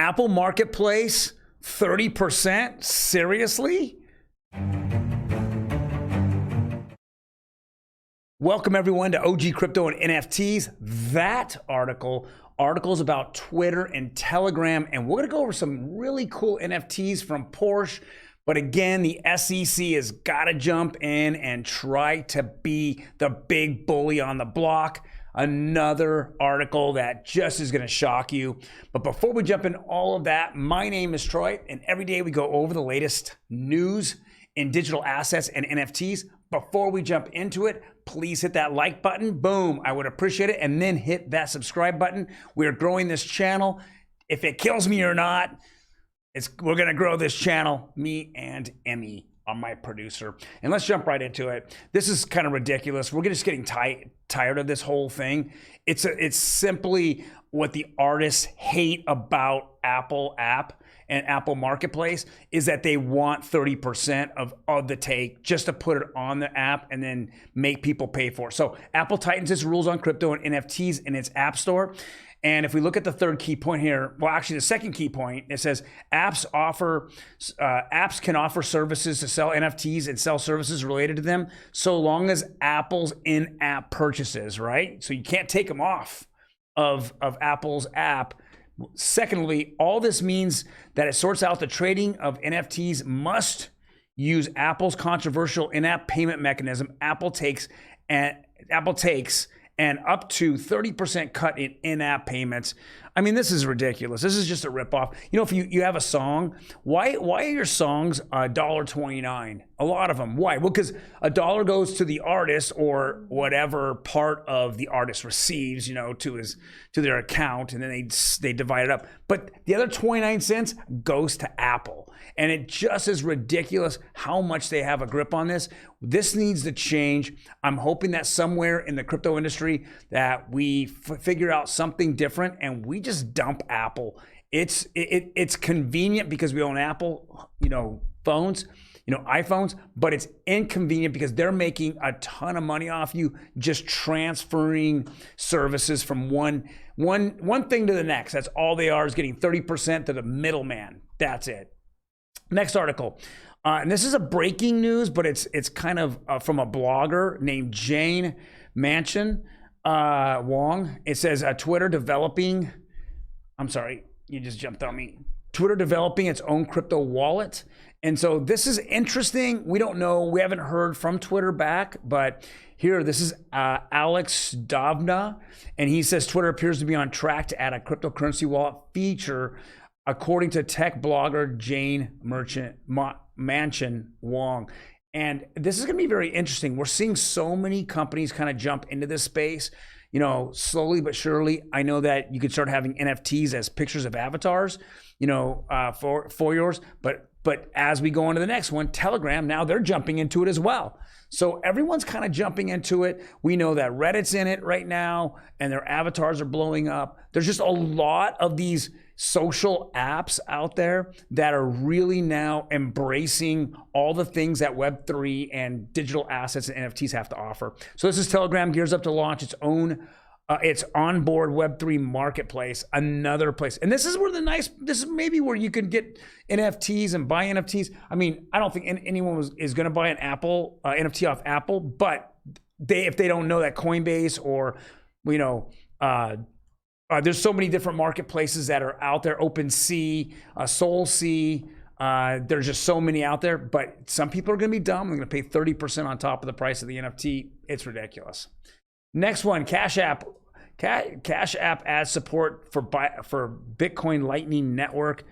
Apple Marketplace, 30%? Seriously? Welcome everyone to OG Crypto and NFTs. That articles about Twitter and Telegram, and we're gonna go over some really cool NFTs from Porsche. But again, the SEC has gotta jump in and try to be the big bully on the block. Another article that just is gonna shock you. But before we jump in all of that, my name is Troy, and every day we go over the latest news in digital assets and NFTs. Before we jump into it, please hit that like button. Boom, I would appreciate it. And then hit that subscribe button. We're growing this channel. If it kills me or not, we're gonna grow this channel. Me and Emi are my producer. And let's jump right into it. This is kind of ridiculous. We're just getting tired of this whole thing. It's simply what the artists hate about Apple app and Apple Marketplace is that they want 30% of the take just to put it on the app and then make people pay for it. So Apple tightens its rules on crypto and NFTs in its app store. And if we look at the third key point here, well, actually the second key point, it says apps can offer services to sell NFTs and sell services related to them so long as Apple's in-app purchases, right? So you can't take them off of Apple's app. Secondly, all this means that it sorts out the trading of NFTs must use Apple's controversial in-app payment mechanism. Apple takes and up to 30% cut in in-app payments. I mean, this is ridiculous. This is just a ripoff. You know, if you have a song, why are your songs $1.29? A lot of them. Why? Well, because $1 goes to the artist or whatever part of the artist receives, you know, to their account, and then they divide it up. But the other 29 cents goes to Apple. And it just is ridiculous how much they have a grip on this. This needs to change. I'm hoping that somewhere in the crypto industry that we figure out something different and we just dump Apple. It's convenient because we own Apple, phones, iPhones, but it's inconvenient because they're making a ton of money off you just transferring services from one thing to the next. That's all they are, is getting 30% to the middleman. That's it. Next article. And this is a breaking news, but it's kind of from a blogger named Jane Manchin Wong. It says Twitter developing its own crypto wallet. And so this is interesting. We don't know. We haven't heard from Twitter back, but here, this is Alex Davna, and he says Twitter appears to be on track to add a cryptocurrency wallet feature, according to tech blogger Jane Manchin Wong. And this is going to be very interesting. We're seeing so many companies kind of jump into this space, slowly but surely. I know that you could start having NFTs as pictures of avatars, for yours. But as we go on to the next one, Telegram, now they're jumping into it as well. So everyone's kind of jumping into it. We know that Reddit's in it right now and their avatars are blowing up. There's just a lot of these social apps out there that are really now embracing all the things that Web3 and digital assets and NFTs have to offer. So this is Telegram gears up to launch its own its onboard Web3 marketplace, another place. And this is where this is maybe where you can get NFTs and buy NFTs. I mean, I don't think anyone is going to buy an Apple NFT off Apple, but if they don't know that Coinbase or, there's so many different marketplaces that are out there, OpenSea, SoulSea, there's just so many out there, but some people are going to be dumb. They're going to pay 30% on top of the price of the NFT. It's ridiculous. Next one, Cash App. Cash App adds support for Bitcoin Lightning Network.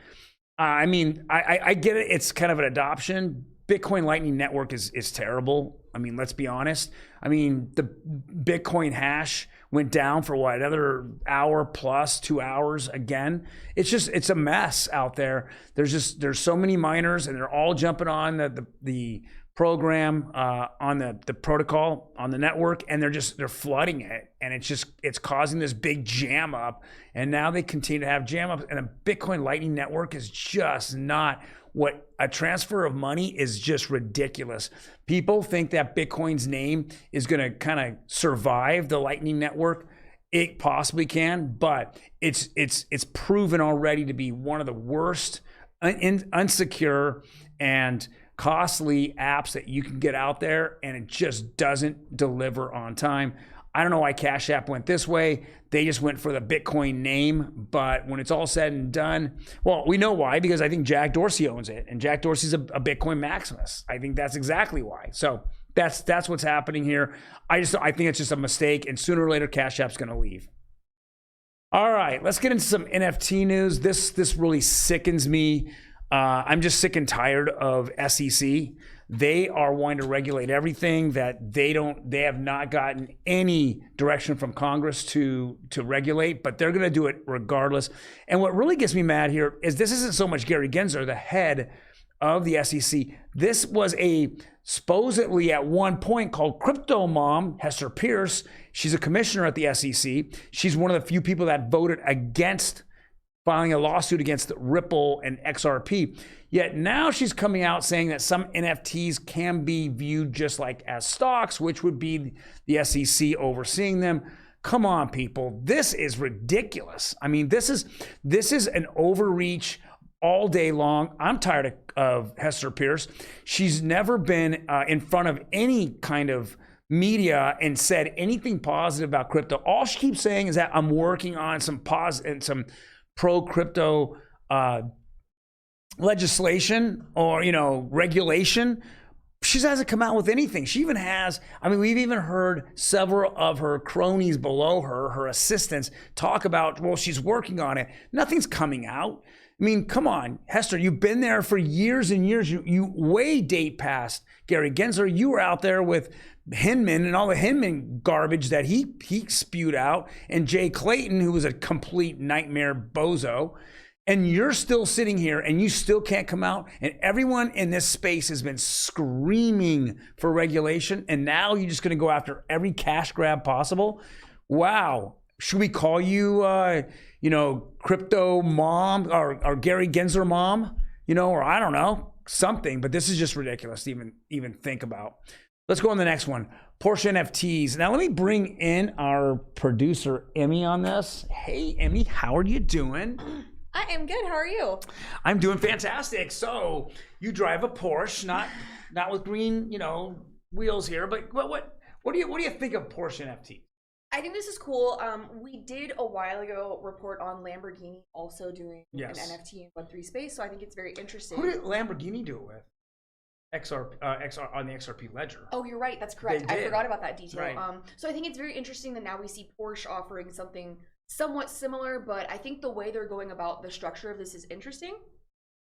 I mean, I get it. It's kind of an adoption. Bitcoin Lightning Network is terrible. I mean, let's be honest. I mean, the Bitcoin hash went down for another hour plus, 2 hours again. It's a mess out there. There's so many miners and they're all jumping on the program, on the protocol, on the network, and they're flooding it, and it's causing this big jam up, and now they continue to have jam ups, and the Bitcoin Lightning Network is just not what a transfer of money is. Just ridiculous. People think that Bitcoin's name is going to kind of survive the Lightning Network. it possibly can, but it's proven already to be one of the worst, unsecure, and costly apps that you can get out there, and it just doesn't deliver on time. I don't know why Cash App went this way. They just went for the Bitcoin name, but when it's all said and done, well, we know why, because I think Jack Dorsey owns it, and Jack Dorsey's a Bitcoin maximus. I think that's exactly why. So that's what's happening here. I think it's just a mistake, and sooner or later, Cash App's going to leave. All right, let's get into some NFT news. This really sickens me. I'm just sick and tired of SEC. They are wanting to regulate everything that they have not gotten any direction from Congress to regulate, but they're going to do it regardless. And what really gets me mad here is this isn't so much Gary Gensler, the head of the SEC. This was a supposedly at one point called Crypto Mom, Hester Pierce. She's a commissioner at the SEC. She's one of the few people that voted against filing a lawsuit against Ripple and XRP. Yet now she's coming out saying that some NFTs can be viewed just like as stocks, which would be the SEC overseeing them. Come on, people. This is ridiculous. I mean, this is an overreach all day long. I'm tired of Hester Pierce. She's never been in front of any kind of media and said anything positive about crypto. All she keeps saying is that I'm working on some pro-crypto legislation or, regulation. She hasn't come out with anything. She even has, we've even heard several of her cronies below her, her assistants, talk about, well, she's working on it. Nothing's coming out. Come on, Hester, you've been there for years and years. You way date past Gary Gensler. You were out there with Hinman and all the Hinman garbage that he spewed out, and Jay Clayton, who was a complete nightmare bozo. And you're still sitting here and you still can't come out. And everyone in this space has been screaming for regulation. And now you're just going to go after every cash grab possible. Wow. Should we call you, Crypto Mom or Gary Gensler Mom, or I don't know, something. But this is just ridiculous to even think about. Let's go on the next one. Porsche NFTs. Now let me bring in our producer, Emi, on this. Hey, Emi, how are you doing? I am good. How are you? I'm doing fantastic. So you drive a Porsche, not with green, wheels here, but what do you think of Porsche NFT? I think this is cool. We did a while ago report on Lamborghini also doing an NFT in Web3 space, so I think it's very interesting. Who did Lamborghini do it with? XR on the XRP ledger. Oh, you're right. That's correct. I forgot about that detail. Right. So I think it's very interesting that now we see Porsche offering something somewhat similar, but I think the way they're going about the structure of this is interesting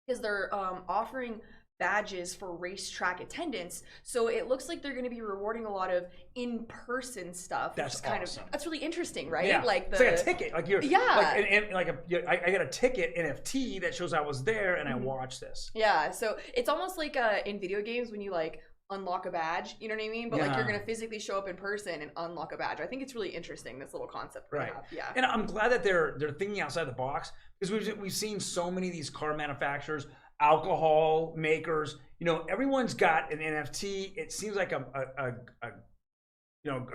because they're offering badges for racetrack attendance. So it looks like they're going to be rewarding a lot of in-person stuff. That's awesome. That's really interesting, right? Yeah. It's like a ticket. Like I got a ticket NFT that shows I was there and I watched this. Yeah. So it's almost like in video games when you unlock a badge, you know what I mean? But you're going to physically show up in person and unlock a badge. I think it's really interesting, this little concept they have. Yeah. And I'm glad that they're thinking outside the box because we've seen so many of these car manufacturers, alcohol makers, everyone's got an NFT. It seems like a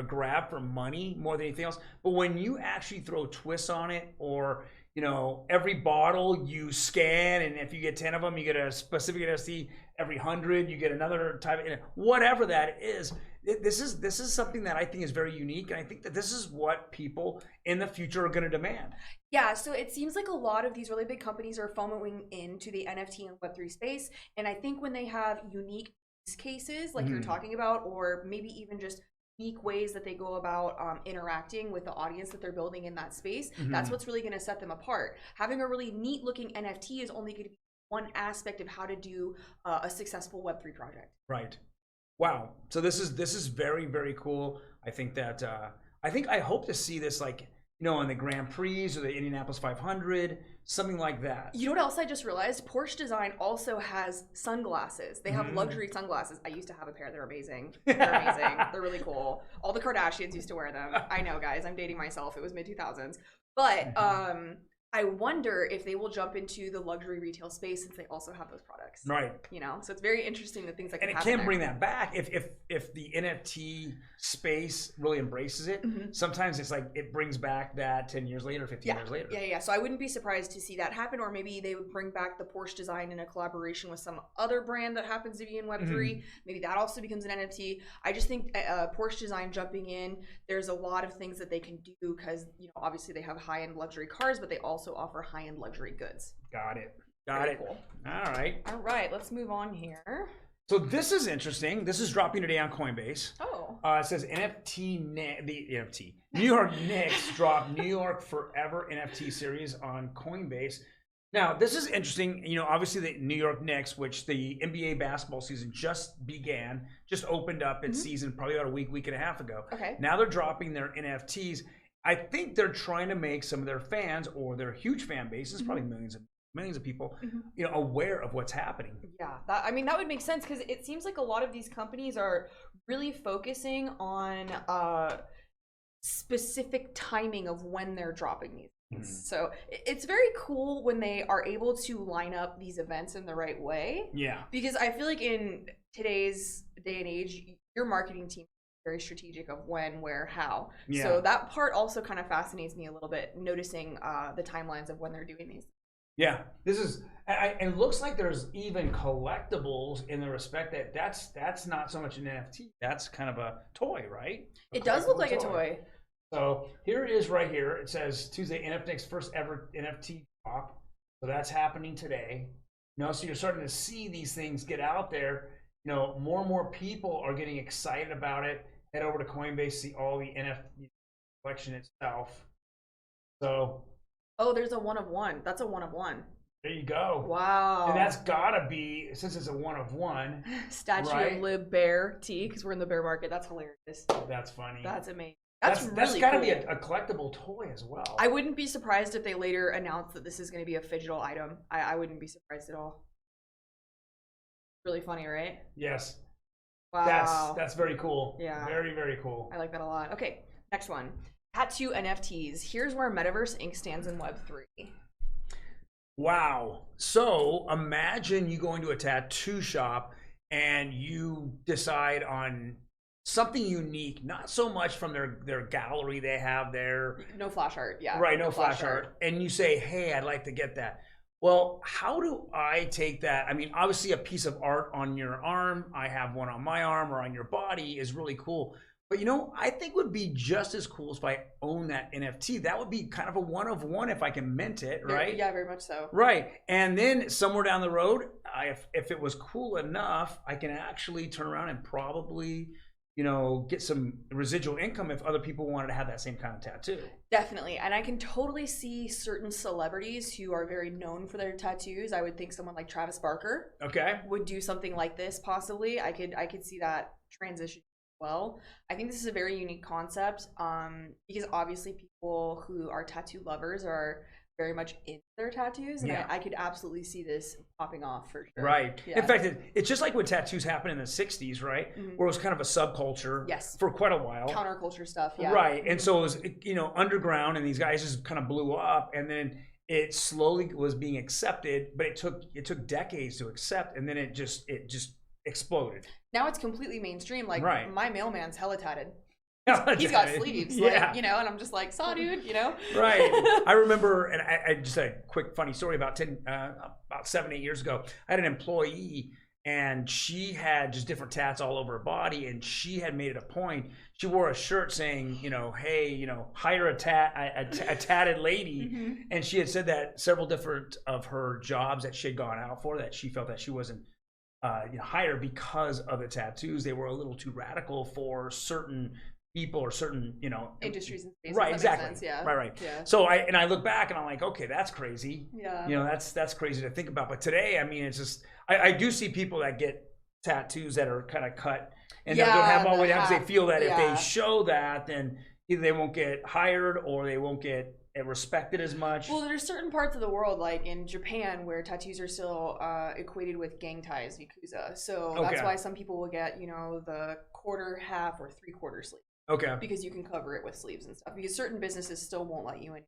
grab for money more than anything else. But when you actually throw twists on it, or every bottle you scan, and if you get 10 of them, you get a specific NFT. Every 100, you get another type of, whatever that is. This is something that I think is very unique, and I think that this is what people in the future are going to demand. Yeah, so it seems like a lot of these really big companies are following into the NFT and Web3 space, and I think when they have unique use cases like you're talking about, or maybe even just unique ways that they go about interacting with the audience that they're building in that space, that's what's really going to set them apart. Having a really neat looking NFT is only going to be one aspect of how to do a successful Web3 project. Right. Wow. So this is very, very cool. I think that I hope to see this in the Grand Prix or the Indianapolis 500, something like that. You know what else I just realized? Porsche Design also has sunglasses. They have luxury sunglasses. I used to have a pair. They're amazing. They're amazing. They're really cool. All the Kardashians used to wear them. I know, guys. I'm dating myself. It was mid-2000s. But I wonder if they will jump into the luxury retail space since they also have those products. Right. You know, so it's very interesting the things that can And it happen can there. bring that back if the NFT space really embraces it. Sometimes it's like it brings back that 10 years later, 15 years later. Yeah. So I wouldn't be surprised to see that happen, or maybe they would bring back the Porsche design in a collaboration with some other brand that happens to be in Web3. Maybe that also becomes an NFT. I just think Porsche design jumping in, there's a lot of things that they can do because, you know, obviously they have high-end luxury cars, but they also offer high-end luxury goods. Got it. Very cool. All right. Let's move on here. So this is interesting. This is dropping today on Coinbase. Oh. It says New York Knicks drop New York Forever NFT series on Coinbase. Now, this is interesting. You know, obviously the New York Knicks, which the NBA basketball season just opened up its season probably about a week and a half ago. Okay. Now they're dropping their NFTs. I think they're trying to make some of their fans or their huge fan bases, probably millions of people, you know, aware of what's happening. Yeah, that would make sense because it seems like a lot of these companies are really focusing on specific timing of when they're dropping these things. So it's very cool when they are able to line up these events in the right way. Yeah. Because I feel like in today's day and age, your marketing team very strategic of when, where, how. Yeah. So that part also kind of fascinates me a little bit, noticing the timelines of when they're doing these. Yeah, this is. It looks like there's even collectibles in the respect that that's not so much an NFT. That's kind of a toy, right? It does look like a toy. So here it is, right here. It says Tuesday NFT's first ever NFT drop. So that's happening today. You know, so you're starting to see these things get out there. You know, more and more people are getting excited about it. Head over to Coinbase, see all the NFT collection itself. So, oh, there's a one of one. That's a one of one. There you go. Wow. And that's gotta be, since it's a one of one. Statue of Lib Bear T, because we're in the bear market. That's hilarious. That's funny. That's amazing. That's really gotta cool. be a collectible toy as well. I wouldn't be surprised if they later announced that this is going to be a phygital item. I wouldn't be surprised at all. Really funny, right? Yes. Wow. That's very cool. Yeah. Very, very cool. I like that a lot. Okay, next one. Tattoo NFTs. Here's where Metaverse Inc. stands in Web3. Wow. So imagine you go into a tattoo shop and you decide on something unique, not so much from their gallery they have there. No flash art, yeah. Right, no flash art. And you say, hey, I'd like to get that. Well, how do I take that? I mean, obviously a piece of art on your arm, I have one on my arm or on your body is really cool. But you know, I think would be just as cool if I own that NFT. That would be kind of a one of one if I can mint it, right? Yeah, very much so. Right. And then somewhere down the road, if it was cool enough, I can actually turn around and probably, you know, get some residual income if other people wanted to have that same kind of tattoo. Definitely. And I can totally see certain celebrities who are very known for their tattoos. I would think someone like Travis Barker would do something like this possibly. I could see that transition well. I think this is a very unique concept because obviously people who are tattoo lovers are very much into their tattoos, and I could absolutely see this popping off for sure. Right. Yeah. In fact, it's just like when tattoos happened in the 60s, right? Where it was kind of a subculture for quite a while. Counterculture stuff, yeah. Right. And so it was, you know, underground, and these guys just kind of blew up, and then it slowly was being accepted, but it took decades to accept, and then it just exploded. Now it's completely mainstream. Like my mailman's hella tatted. He's got sleeves, like, you know, and I'm just like, saw dude, you know? Right. I remember, and I just had a quick funny story about 7-8 years ago. I had an employee, and she had just different tats all over her body, and she had made it a point. She wore a shirt saying, you know, hey, you know, hire a tatted lady. And she had said that several different of her jobs that she had gone out for, that she felt that she wasn't hired because of the tattoos. They were a little too radical for certain people or certain, you know, industries and spaces. Right, exactly. Makes sense, yeah. Right. Yeah. So I look back and I'm like, okay, that's crazy. Yeah. You know, that's crazy to think about. But today, I mean, it's just I do see people that get tattoos that are kind of cut and they'll have all the way down because they feel that if they show that, then either they won't get hired or they won't get respected as much. Well, there's certain parts of the world, like in Japan, where tattoos are still equated with gang ties, yakuza. So that's why some people will get, you know, the quarter, half, or 3/4 sleeve. Okay. Because you can cover it with sleeves and stuff. Because certain businesses still won't let you in.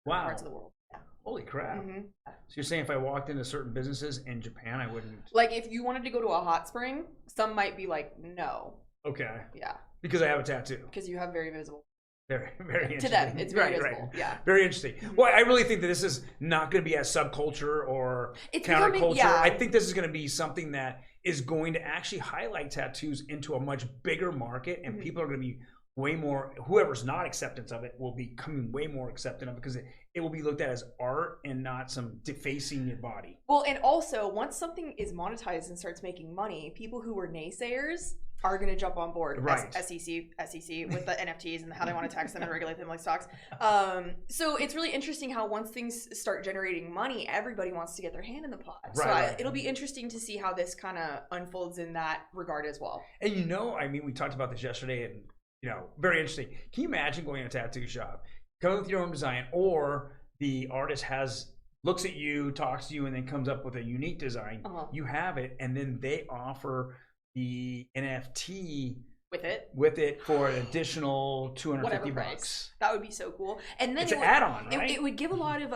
Wow. parts of the world. Yeah. Holy crap. Mm-hmm. So you're saying if I walked into certain businesses in Japan, I wouldn't? Like if you wanted to go to a hot spring, some might be like, no. Okay. Yeah. Because I have a tattoo. Because you have very visible. Very, very interesting. To them, it's very right, visible. Right. Yeah. Very interesting. Well, I really think that this is not going to be a subculture or counterculture. Yeah. I think this is going to be something that is going to actually highlight tattoos into a much bigger market, and people are going to be way more, whoever's not acceptance of it will be becoming way more accepting of it, because it will be looked at as art and not some defacing your body. Well, and also once something is monetized and starts making money, people who were naysayers are going to jump on board. Right. SEC with the NFTs and how they want to tax them and regulate them like stocks. So it's really interesting how once things start generating money, everybody wants to get their hand in the pot. Right, So it'll be interesting to see how this kind of unfolds in that regard as well. And I mean, we talked about this yesterday, and very interesting. Can you imagine going to a tattoo shop, come with your own design, or the artist looks at you, talks to you, and then comes up with a unique design. You have it, and then they offer the NFT with it for an additional $250. That would be so cool. And then it's an add-on, right? It would give a lot of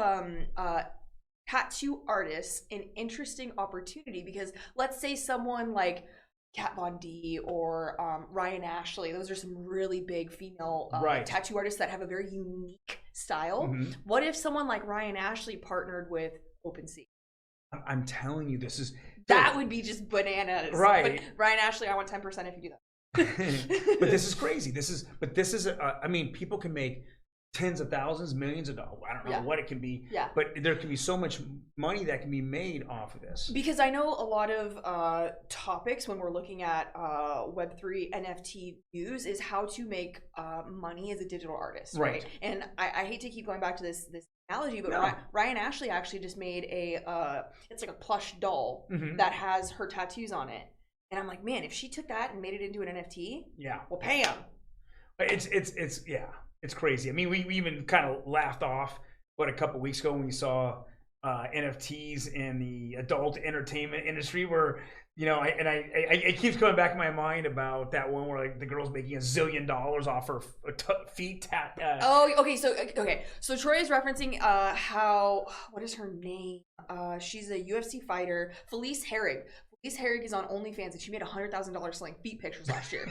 tattoo artists an interesting opportunity, because let's say someone like Kat Von D or Ryan Ashley, those are some really big female tattoo artists that have a very unique style. What if someone like Ryan Ashley partnered with OpenSea? I'm telling you, that would be just bananas. Right. But Ryan Ashley, I want 10% if you do that. But this is crazy. I mean, people can make tens of thousands, millions of dollars. I don't know what it can be. Yeah. But there can be so much money that can be made off of this. Because I know a lot of topics when we're looking at web3 NFT news is how to make money as a digital artist. Right. And I hate to keep going back to this analogy, but Ryan Ashley actually just made it's like a plush doll that has her tattoos on it. And I'm like, man, if she took that and made it into an NFT, we'll pay him. It's crazy. I mean, we even kind of laughed off a couple weeks ago when we saw NFTs in the adult entertainment industry, where it keeps coming back in my mind about that one where like the girl's making $1 zillion off her feet. So Troy is referencing what is her name? She's a UFC fighter, Felice Herrig. Felice Herrig is on OnlyFans, and she made $100,000 selling feet pictures last year.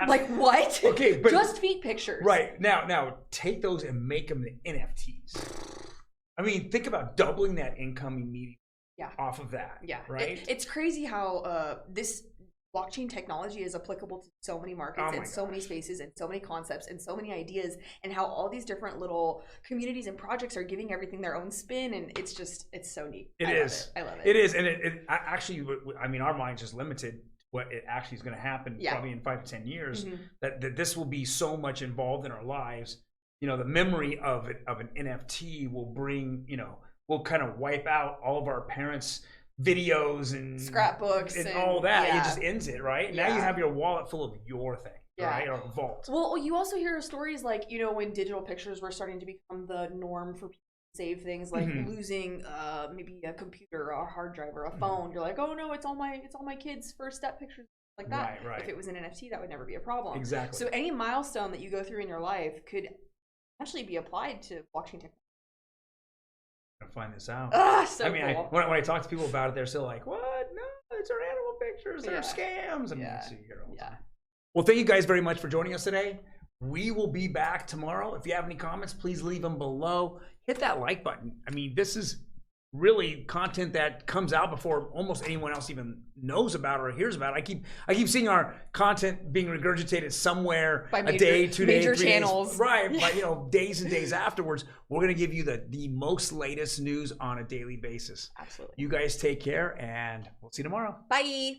Like what? Okay, but just feet pictures. Right. Now take those and make them the NFTs. I mean, think about doubling that income immediately off of that. Yeah. Right? It's crazy how this blockchain technology is applicable to so many markets and so many spaces and so many concepts and so many ideas, and how all these different little communities and projects are giving everything their own spin, and it's so neat. I love it. It is, and it actually, I mean, our mind's just limited to what it actually is going to happen probably in 5 to 10 years, that this will be so much involved in our lives. The memory of an NFT will bring, will kind of wipe out all of our parents' videos and scrapbooks and all that. It just ends it, right? Now you have your wallet full of your thing, right? Or vault. Well, you also hear stories like, when digital pictures were starting to become the norm for people to save things, like losing maybe a computer or a hard drive or a phone. You're like, oh no, it's all my kids' first step pictures. Like that. Right. If it was an NFT, that would never be a problem. Exactly. So any milestone that you go through in your life could actually be applied to blockchain technology. Find this out. So cool. When I talk to people about it, they're still like, what? No, it's our animal pictures. They're scams. Well, thank you guys very much for joining us today. We will be back tomorrow. If you have any comments, please leave them below. Hit that like button. I mean, this is really content that comes out before almost anyone else even knows about or hears about it. I keep seeing our content being regurgitated somewhere by a day, 2 days, 3 channels. Days. Right. But days and days afterwards, we're going to give you the most latest news on a daily basis. Absolutely. You guys take care, and we'll see you tomorrow. Bye.